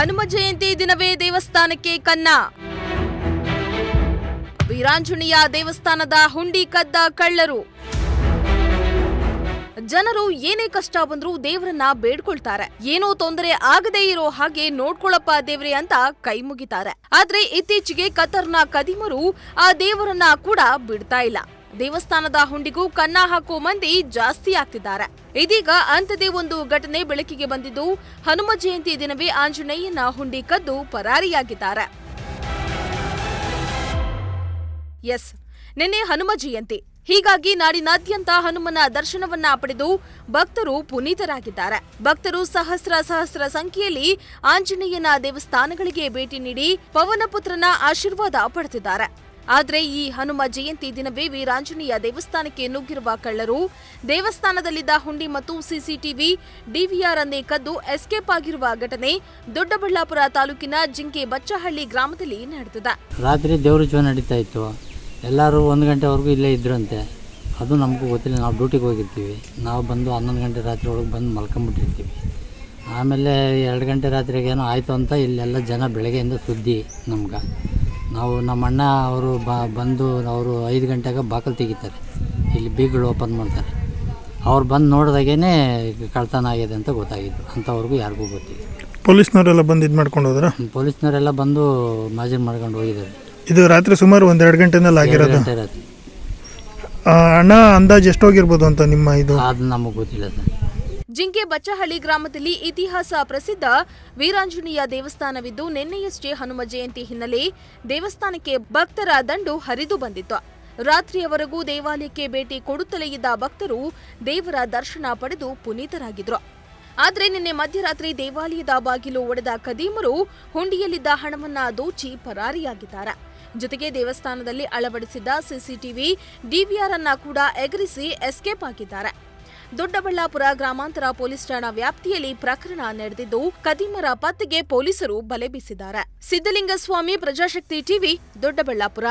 ಹನುಮ ಜಯಂತಿ ದಿನವೇ ದೇವಸ್ಥಾನಕ್ಕೆ ಕನ್ನ. ವೀರಾಂಜನೇಯ ದೇವಸ್ಥಾನದ ಹುಂಡಿ ಕದ್ದ ಕಳ್ಳರು. ಜನರು ಏನೇ ಕಷ್ಟ ಬಂದ್ರೂ ದೇವರನ್ನ ಬೇಡ್ಕೊಳ್ತಾರೆ. ಏನೋ ತೊಂದರೆ ಆಗದೇ ಇರೋ ಹಾಗೆ ನೋಡ್ಕೊಳಪ್ಪ ದೇವ್ರೆ ಅಂತ ಕೈ ಮುಗಿತಾರೆ. ಆದ್ರೆ ಇತ್ತೀಚೆಗೆ ಕತರ್ನ ಕದಿಮರು ಆ ದೇವರನ್ನ ಕೂಡ ಬಿಡ್ತಾ ಇಲ್ಲ. ದೇವಸ್ಥಾನದ ಹುಂಡಿಗೂ ಕನ್ನ ಹಾಕೋ ಮಂದಿ ಜಾಸ್ತಿ ಆಗ್ತಿದ್ದಾರೆ. ಇದೀಗ ಅಂಥದೇ ಒಂದು ಘಟನೆ ಬೆಳಕಿಗೆ ಬಂದಿದ್ದು, ಹನುಮ ಜಯಂತಿ ದಿನವೇ ಆಂಜನೇಯನ ಹುಂಡಿ ಕದ್ದು ಪರಾರಿಯಾಗಿದ್ದಾರೆ. ಎಸ್, ನಿನ್ನೆ ಹನುಮ ಜಯಂತಿ. ಹೀಗಾಗಿ ನಾಡಿನಾದ್ಯಂತ ಹನುಮನ ದರ್ಶನವನ್ನ ಪಡೆದು ಭಕ್ತರು ಪುನೀತರಾಗಿದ್ದಾರೆ. ಭಕ್ತರು ಸಹಸ್ರ ಸಂಖ್ಯೆಯಲ್ಲಿ ಆಂಜನೇಯನ ದೇವಸ್ಥಾನಗಳಿಗೆ ಭೇಟಿ ನೀಡಿ ಪವನಪುತ್ರನ ಆಶೀರ್ವಾದ ಪಡೆದಿದ್ದಾರೆ. ಆದರೆ ಈ ಹನುಮ ಜಯಂತಿ ದಿನವೇ ವೀರಾಂಜನೇಯ ದೇವಸ್ಥಾನಕ್ಕೆ ನುಗ್ಗಿರುವ ಕಳ್ಳರು ದೇವಸ್ಥಾನದಲ್ಲಿದ್ದ ಹುಂಡಿ ಮತ್ತು ಸಿಸಿಟಿವಿ ಡಿವಿಆರ್ ಅನ್ನೇ ಕದ್ದು ಎಸ್ಕೇಪ್ ಆಗಿರುವ ಘಟನೆ ದೊಡ್ಡಬಳ್ಳಾಪುರ ತಾಲೂಕಿನ ಜಿಂಕೆ ಬಚ್ಚಹಳ್ಳಿ ಗ್ರಾಮದಲ್ಲಿ ನಡೆದಿದೆ. ರಾತ್ರಿ ದೇವ್ರ ಜೀವ ನಡೀತಾ ಇತ್ತು. ಎಲ್ಲರೂ 1 ಗಂಟೆವರೆಗೂ ಇಲ್ಲೇ ಇದ್ರಂತೆ. ಅದು ನಮಗೂ ಗೊತ್ತಿಲ್ಲ. ನಾವು ಡ್ಯೂಟಿಗೆ ಹೋಗಿರ್ತೀವಿ. ನಾವು ಬಂದು 11 ಗಂಟೆ ರಾತ್ರಿ ಒಳಗೆ ಬಂದು ಮಲ್ಕೊಂಬಿಟ್ಟಿರ್ತೀವಿ. ಆಮೇಲೆ 2 ಗಂಟೆ ರಾತ್ರಿಗೆ ಏನೋ ಆಯಿತು ಅಂತ ಇಲ್ಲೆಲ್ಲ ಜನ ಬೆಳಗ್ಗೆಯಿಂದ ಸುದ್ದಿ ನಮ್ಗೆ. ನಾವು ನಮ್ಮ ಅಣ್ಣ ಅವರು ಬಂದು ಅವರು 5 ಗಂಟೆಗೆ ಬಾಕಲು ತೆಗಿತಾರೆ. ಇಲ್ಲಿ ಬೀಗಳು ಓಪನ್ ಮಾಡ್ತಾರೆ. ಅವ್ರು ಬಂದು ನೋಡಿದಾಗೇ ಕಳ್ತನ ಆಗಿದೆ ಅಂತ ಗೊತ್ತಾಗಿದ್ದು. ಅಂಥವ್ರಿಗೂ ಯಾರಿಗೂ ಗೊತ್ತಿಲ್ಲ. ಪೊಲೀಸ್ನವರೆಲ್ಲ ಬಂದು ಇದು ಮಾಡ್ಕೊಂಡು ಹೋದ್ರ? ಪೊಲೀಸ್ನವರೆಲ್ಲ ಬಂದು ಮಾಜರ್ ಮಾಡ್ಕೊಂಡು ಹೋಗಿದ್ದಾರೆ. ಇದು ರಾತ್ರಿ ಸುಮಾರು 2 ಗಂಟೆನಲ್ಲಿ ಆಗಿರೋದು. ಹಣ ಅಂದಾಜು ಎಷ್ಟು ಹೋಗಿರ್ಬೋದು ಅಂತ ನಿಮ್ಮ ಇದು? ಅದು ನಮಗೆ ಗೊತ್ತಿಲ್ಲ ಸರ್. ಜಿಂಕೆ ಬಚ್ಚಹಳ್ಳಿ ಗ್ರಾಮದಲ್ಲಿ ಇತಿಹಾಸ ಪ್ರಸಿದ್ಧ ವೀರಾಂಜನೇಯ ದೇವಸ್ಥಾನವಿದ್ದು, ನಿನ್ನೆಯಷ್ಟೇ ಹನುಮ ಜಯಂತಿ ಹಿನ್ನೆಲೆ ದೇವಸ್ಥಾನಕ್ಕೆ ಭಕ್ತರ ದಂಡು ಹರಿದು ಬಂದಿತ್ತು. ರಾತ್ರಿಯವರೆಗೂ ದೇವಾಲಯಕ್ಕೆ ಭೇಟಿ ಕೊಡುತ್ತಲೇ ಇದ್ದ ಭಕ್ತರು ದೇವರ ದರ್ಶನ ಪಡೆದು ಪುನೀತರಾಗಿದ್ರು. ಆದರೆ ನಿನ್ನೆ ಮಧ್ಯರಾತ್ರಿ ದೇವಾಲಯದ ಬಾಗಿಲು ಒಡೆದ ಕದೀಮರು ಹುಂಡಿಯಲ್ಲಿದ್ದ ಹಣವನ್ನ ದೋಚಿ ಪರಾರಿಯಾಗಿದ್ದಾರೆ. ಜೊತೆಗೆ ದೇವಸ್ಥಾನದಲ್ಲಿ ಅಳವಡಿಸಿದ್ದ ಸಿಸಿಟಿವಿ ಡಿವಿಆರ್ ಅನ್ನ ಕೂಡ ಎಗರಿಸಿ ಎಸ್ಕೇಪ್ ಆಗಿದ್ದಾರೆ. ದೊಡ್ಡಬಳ್ಳಾಪುರ ಗ್ರಾಮಾಂತರ ಪೊಲೀಸ್ ಠಾಣಾ ವ್ಯಾಪ್ತಿಯಲ್ಲಿ ಪ್ರಕರಣ ನಡೆದಿದ್ದು, ಕದೀಮರ ಪತ್ತೆಗೆ ಪೊಲೀಸರು ಬಲೆ ಬೀಸಿದ್ದಾರೆ. ಸಿದ್ದಲಿಂಗಸ್ವಾಮಿ, ಪ್ರಜಾಶಕ್ತಿ ಟಿವಿ, ದೊಡ್ಡಬಳ್ಳಾಪುರ.